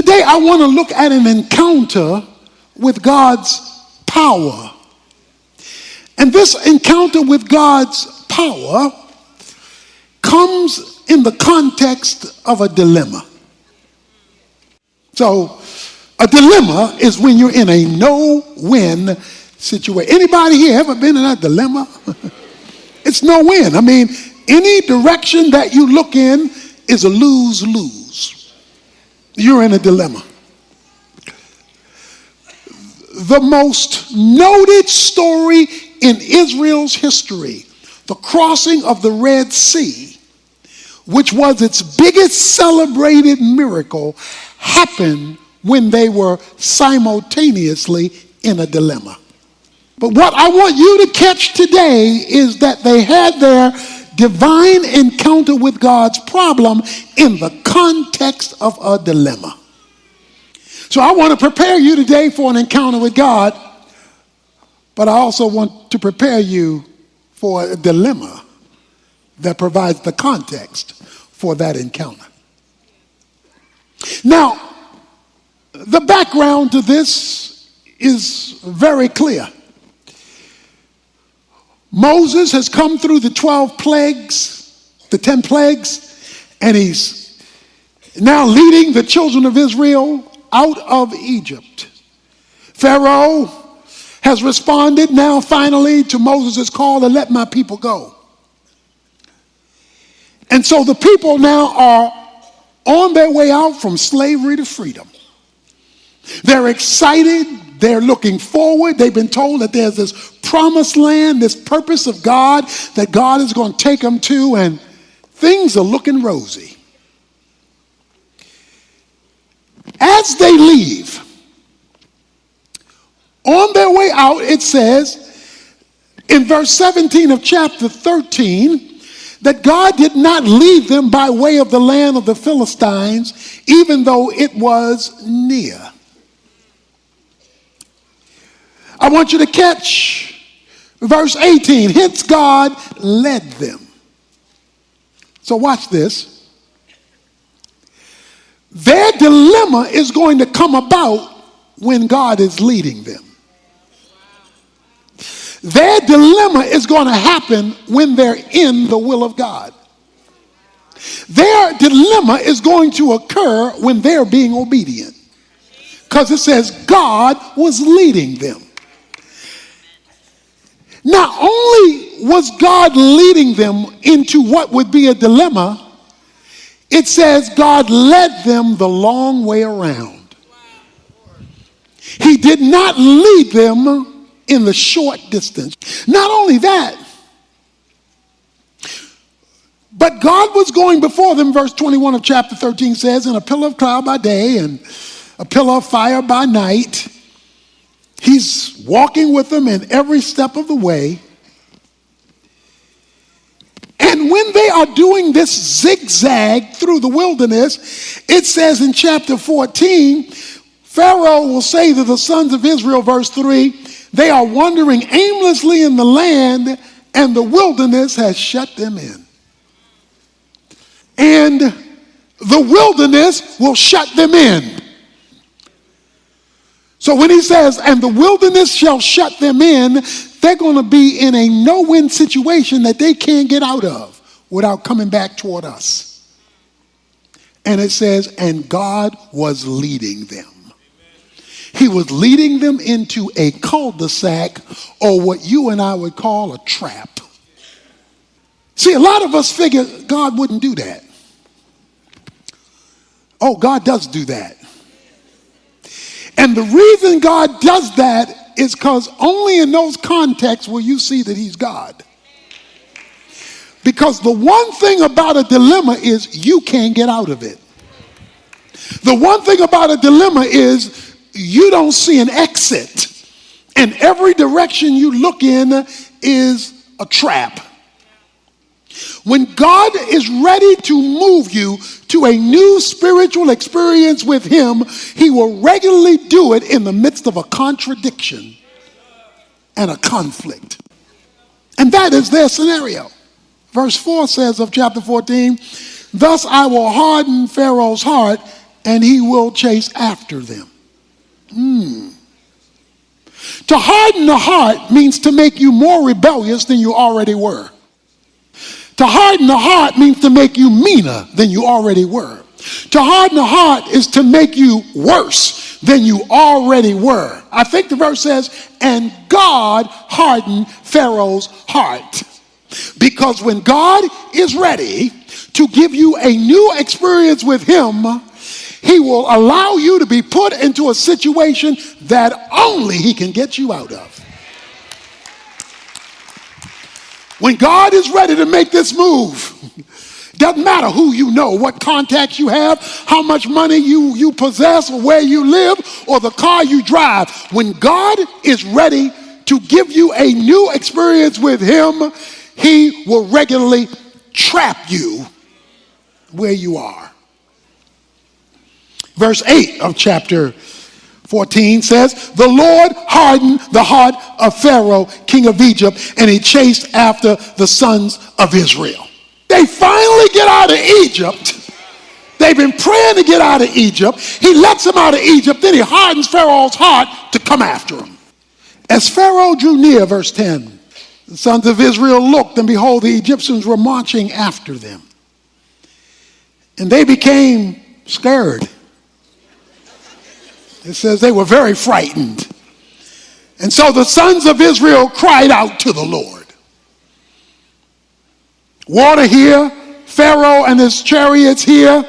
Today I want to look at an encounter with God's power. And this encounter with God's power comes in the context of a dilemma. So a dilemma is when you're in a no-win situation. Anybody here ever been in a dilemma? It's no-win. I mean, any direction that you look in is a lose-lose. You're in a dilemma. The most noted story in Israel's history, the crossing of the Red Sea, which was its biggest celebrated miracle, happened when they were simultaneously in a dilemma. But what I want you to catch today is that they had their divine encounter with God's problem in the context of a dilemma. So I want to prepare you today for an encounter with God, but I also want to prepare you for a dilemma that provides the context for that encounter. Now, the background to this is very clear. Moses has come through the 12 plagues, the 10 plagues, and he's now leading the children of Israel out of Egypt. Pharaoh has responded now finally to Moses' call to let my people go. And so the people now are on their way out from slavery to freedom. They're excited. They're looking forward. They've been told that there's this promised land, this purpose of God that God is going to take them to, and things are looking rosy. As they leave, on their way out, it says in verse 17 of chapter 13 that God did not lead them by way of the land of the Philistines, even though it was near. I want you to catch verse 18. Hence God led them. So watch this. Their dilemma is going to come about when God is leading them. Their dilemma is going to happen when they're in the will of God. Their dilemma is going to occur when they're being obedient. Because it says God was leading them. Not only was God leading them into what would be a dilemma, it says God led them the long way around. He did not lead them in the short distance. Not only that, but God was going before them, verse 21 of chapter 13 says, in a pillar of cloud by day and a pillar of fire by night. He's walking with them in every step of the way. And when they are doing this zigzag through the wilderness, it says in chapter 14, Pharaoh will say to the sons of Israel, verse 3, they are wandering aimlessly in the land, and the wilderness has shut them in. And the wilderness will shut them in. So when he says, and the wilderness shall shut them in, they're going to be in a no-win situation that they can't get out of without coming back toward us. And it says, and God was leading them. He was leading them into a cul-de-sac, or what you and I would call a trap. See, a lot of us figure God wouldn't do that. Oh, God does do that. And the reason God does that is because only in those contexts will you see that he's God. Because the one thing about a dilemma is you can't get out of it. The one thing about a dilemma is you don't see an exit. And every direction you look in is a trap. When God is ready to move you to a new spiritual experience with him, he will regularly do it in the midst of a contradiction and a conflict. And that is their scenario. Verse 4 says of chapter 14, thus I will harden Pharaoh's heart and he will chase after them. To harden the heart means to make you more rebellious than you already were. To harden the heart means to make you meaner than you already were. To harden the heart is to make you worse than you already were. I think the verse says, and God hardened Pharaoh's heart. Because when God is ready to give you a new experience with him, he will allow you to be put into a situation that only he can get you out of. When God is ready to make this move, doesn't matter who you know, what contacts you have, how much money you possess, or where you live, or the car you drive. When God is ready to give you a new experience with him, he will regularly trap you where you are. Verse 8 of chapter 14 says, the Lord hardened the heart of Pharaoh, king of Egypt, and he chased after the sons of Israel. They finally get out of Egypt. They've been praying to get out of Egypt. He lets them out of Egypt, then he hardens Pharaoh's heart to come after him. As Pharaoh drew near, verse 10, the sons of Israel looked, and behold, the Egyptians were marching after them. And they became scared. It says they were very frightened. And so the sons of Israel cried out to the Lord. Water here, Pharaoh and his chariots here,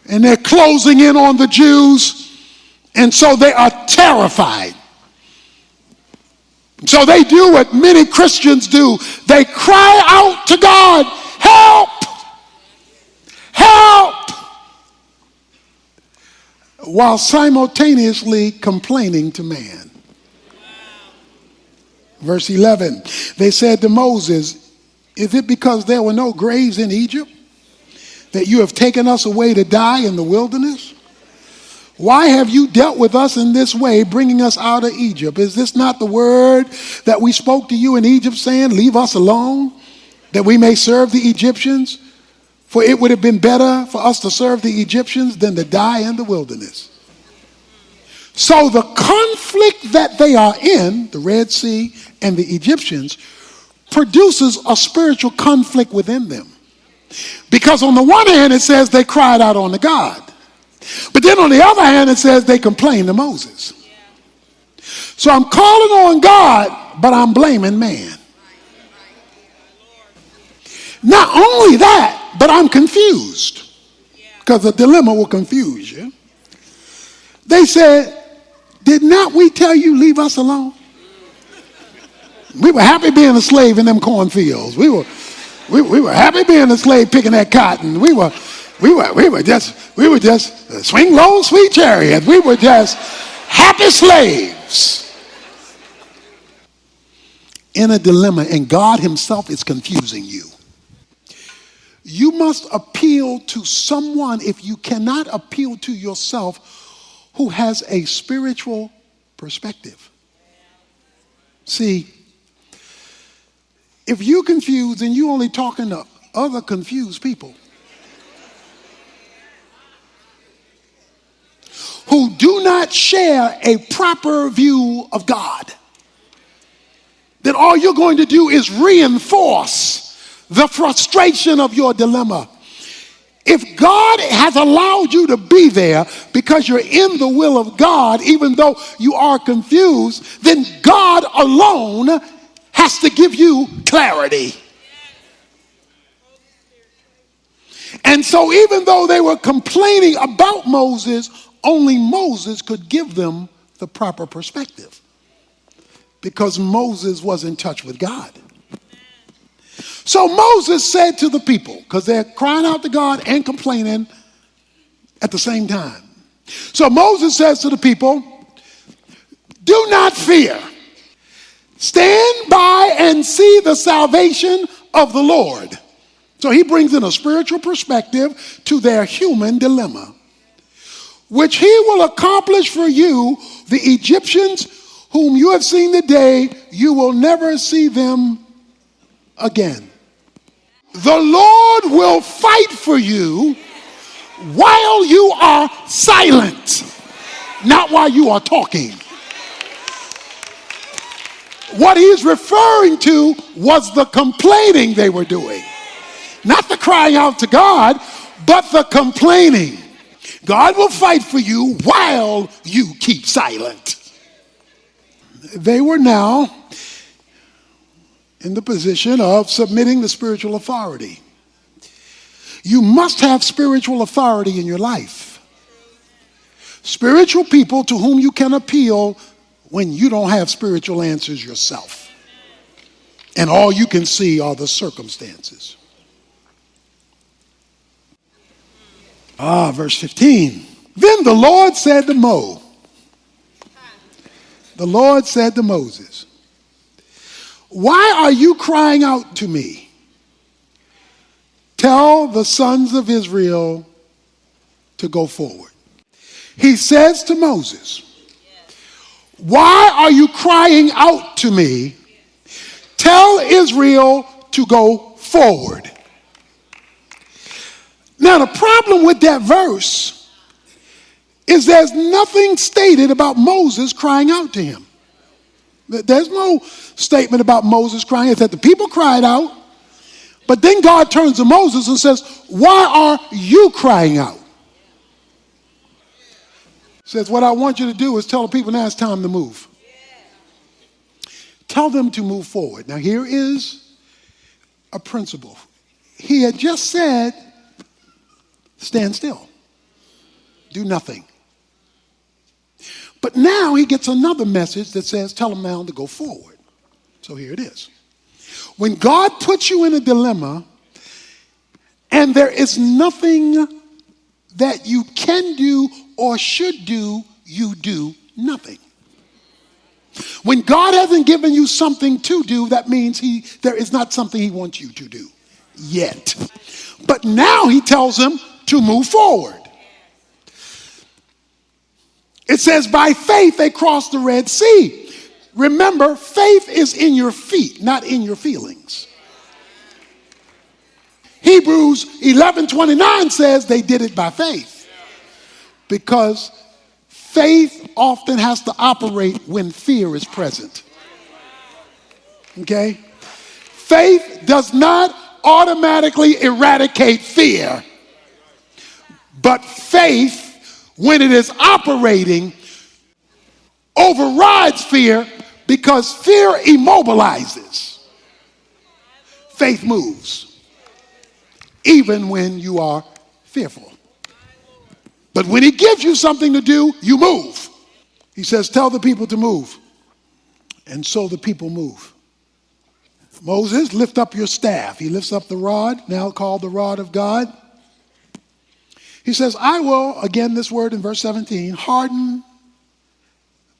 and they're closing in on the Jews, and so they are terrified. So they do what many Christians do. They cry out to God, help! Help! While simultaneously complaining to man. Verse 11, they said to Moses, is it because there were no graves in Egypt that you have taken us away to die in the wilderness? Why have you dealt with us in this way, bringing us out of Egypt? Is this not the word that we spoke to you in Egypt, saying, leave us alone, that we may serve the Egyptians? For it would have been better for us to serve the Egyptians than to die in the wilderness. So the conflict that they are in, the Red Sea and the Egyptians, produces a spiritual conflict within them. Because on the one hand, it says they cried out on God. But then on the other hand, it says they complained to Moses. So I'm calling on God, but I'm blaming man. Not only that, but I'm confused, because a dilemma will confuse you. They said, did not we tell you leave us alone? We were happy being a slave in them cornfields. We were happy being a slave picking that cotton. We were just swing low, sweet chariot. We were just happy slaves in a dilemma, and God himself is confusing you. You must appeal to someone, if you cannot appeal to yourself, who has a spiritual perspective. See, if you're confused and you're only talking to other confused people who do not share a proper view of God, then all you're going to do is reinforce the frustration of your dilemma. If God has allowed you to be there because you're in the will of God, even though you are confused, then God alone has to give you clarity. And so even though they were complaining about Moses, only Moses could give them the proper perspective, because Moses was in touch with God. So Moses said to the people, because they're crying out to God and complaining at the same time. So Moses says to the people, do not fear. Stand by and see the salvation of the Lord. So he brings in a spiritual perspective to their human dilemma, which he will accomplish for you. The Egyptians whom you have seen today, you will never see them again. The Lord will fight for you while you are silent, not while you are talking. What he's referring to was the complaining they were doing. Not the crying out to God, but the complaining. God will fight for you while you keep silent. They were now in the position of submitting to spiritual authority. You must have spiritual authority in your life. Spiritual people to whom you can appeal when you don't have spiritual answers yourself. And all you can see are the circumstances. Verse 15. Then the Lord said to Moses, why are you crying out to me? Tell the sons of Israel to go forward. He says to Moses, why are you crying out to me? Tell Israel to go forward. Now, the problem with that verse is there's nothing stated about Moses crying out to him. There's no statement about Moses crying. It's that the people cried out, but then God turns to Moses and says, why are you crying out? Says, what I want you to do is tell the people now it's time to move. Tell them to move forward. Now, here is a principle. He had just said, stand still. Do nothing. But now he gets another message that says, tell them now to go forward. So here it is. When God puts you in a dilemma and there is nothing that you can do or should do, you do nothing. When God hasn't given you something to do, that means there is not something he wants you to do yet. But now he tells them to move forward. It says by faith they crossed the Red Sea. Remember, faith is in your feet, not in your feelings. Hebrews 11:29 says they did it by faith. Because faith often has to operate when fear is present. Okay? Faith does not automatically eradicate fear. But faith, when it is operating, overrides fear because fear immobilizes. Faith moves, even when you are fearful. But when he gives you something to do, you move. He says, tell the people to move. And so the people move. Moses, lift up your staff. He lifts up the rod, now called the rod of God. He says, I will, again this word in verse 17, harden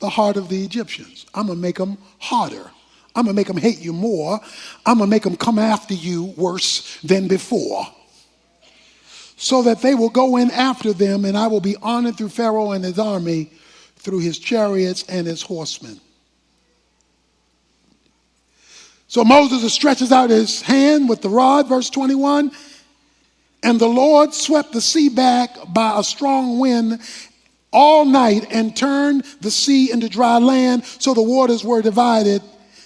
the heart of the Egyptians. I'm going to make them harder. I'm going to make them hate you more. I'm going to make them come after you worse than before, so that they will go in after them, and I will be honored through Pharaoh and his army, through his chariots and his horsemen. So Moses stretches out his hand with the rod, verse 21, and the Lord swept the sea back by a strong wind all night and turned the sea into dry land, so the waters were divided.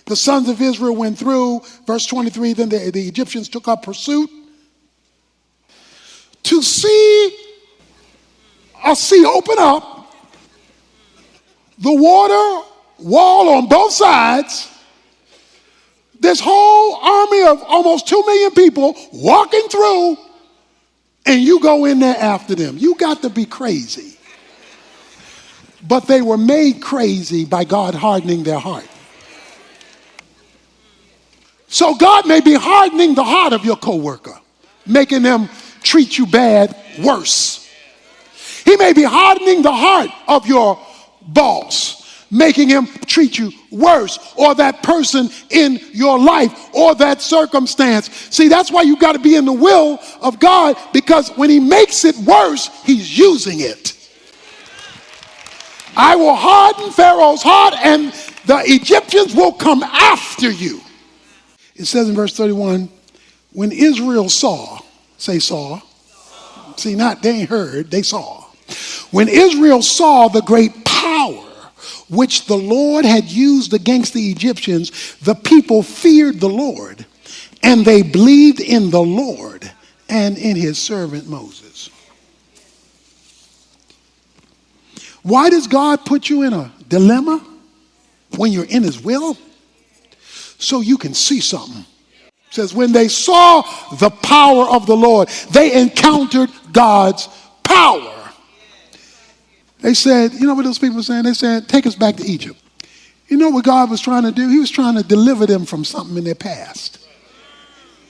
The sons of Israel went through. Verse 23, then the Egyptians took up pursuit. To see a sea open up, the water wall on both sides, this whole army of almost 2 million people walking through, and you go in there after them. You got to be crazy. But they were made crazy by God hardening their heart. So God may be hardening the heart of your coworker, making them treat you bad worse. He may be hardening the heart of your boss, making him treat you worse, or that person in your life, or that circumstance. See, that's why you got to be in the will of God, because when he makes it worse, he's using it. I will harden Pharaoh's heart, and the Egyptians will come after you. It says in verse 31, when Israel saw, say saw, See, not they ain't heard, they saw. When Israel saw the great power which the Lord had used against the Egyptians, the people feared the Lord, and they believed in the Lord and in his servant Moses. Why does God put you in a dilemma when you're in his will? So you can see something. It says, when they saw the power of the Lord, they encountered God's power. They said, you know what those people were saying? They said, take us back to Egypt. You know what God was trying to do? He was trying to deliver them from something in their past.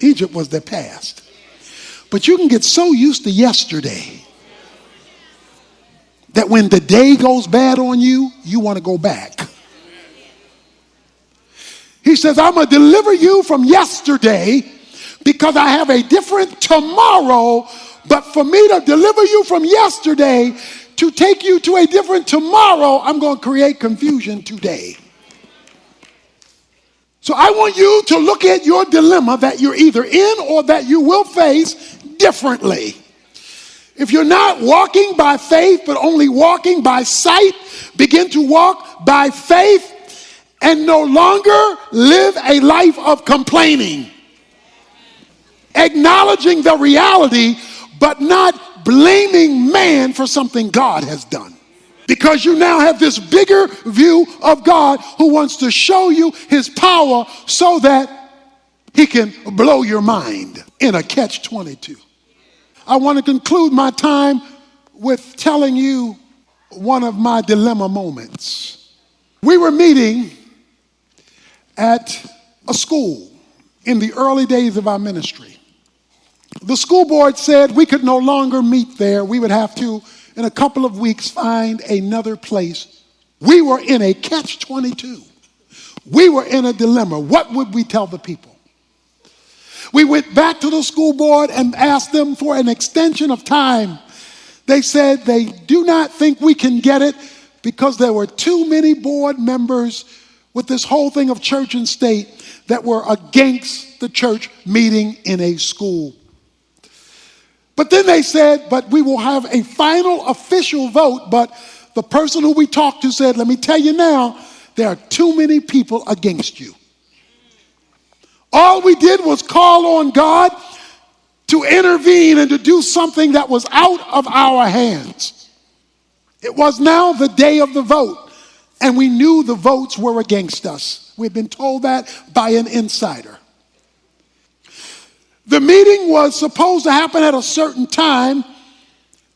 Egypt was their past. But you can get so used to yesterday that when the day goes bad on you, you want to go back. He says, I'm going to deliver you from yesterday because I have a different tomorrow. But for me to deliver you from yesterday, to take you to a different tomorrow, I'm going to create confusion today. So I want you to look at your dilemma that you're either in or that you will face differently. If you're not walking by faith but only walking by sight, begin to walk by faith and no longer live a life of complaining. Acknowledging the reality but not blaming man for something God has done. Because you now have this bigger view of God who wants to show you his power so that he can blow your mind in a catch-22. I want to conclude my time with telling you one of my dilemma moments. We were meeting at a school in the early days of our ministry. The school board said we could no longer meet there. We would have to, in a couple of weeks, find another place. We were in a catch-22. We were in a dilemma. What would we tell the people? We went back to the school board and asked them for an extension of time. They said they do not think we can get it because there were too many board members with this whole thing of church and state that were against the church meeting in a school. But then they said, but we will have a final official vote. But the person who we talked to said, let me tell you now, there are too many people against you. All we did was call on God to intervene and to do something that was out of our hands. It was now the day of the vote, and we knew the votes were against us. We'd been told that by an insider. The meeting was supposed to happen at a certain time,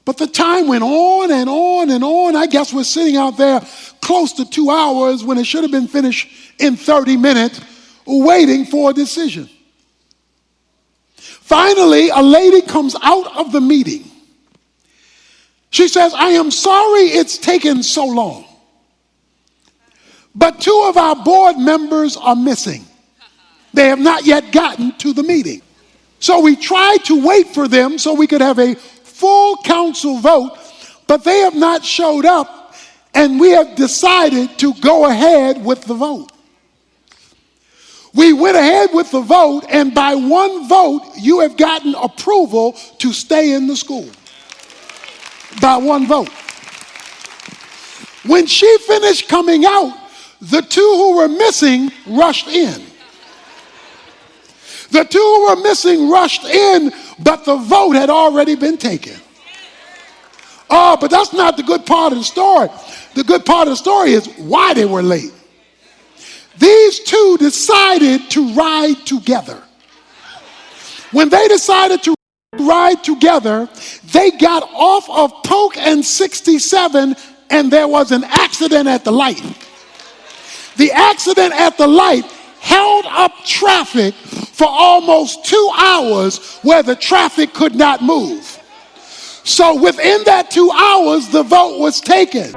but the time went on and on and on. I guess we're sitting out there close to 2 hours when it should have been finished in 30 minutes, waiting for a decision. Finally, a lady comes out of the meeting. She says, I am sorry it's taken so long, but 2 of our board members are missing. They have not yet gotten to the meeting. So we tried to wait for them so we could have a full council vote, but they have not showed up, and we have decided to go ahead with the vote. We went ahead with the vote, and by one vote, you have gotten approval to stay in the school. By one vote. When she finished coming out, the 2 who were missing rushed in. The 2 who were missing rushed in, but the vote had already been taken. Oh, but that's not the good part of the story. The good part of the story is why they were late. These 2 decided to ride together. When they decided to ride together, they got off of Polk and 67, and there was an accident at the light. The accident at the light held up traffic for almost 2 hours where the traffic could not move. So within that 2 hours, the vote was taken.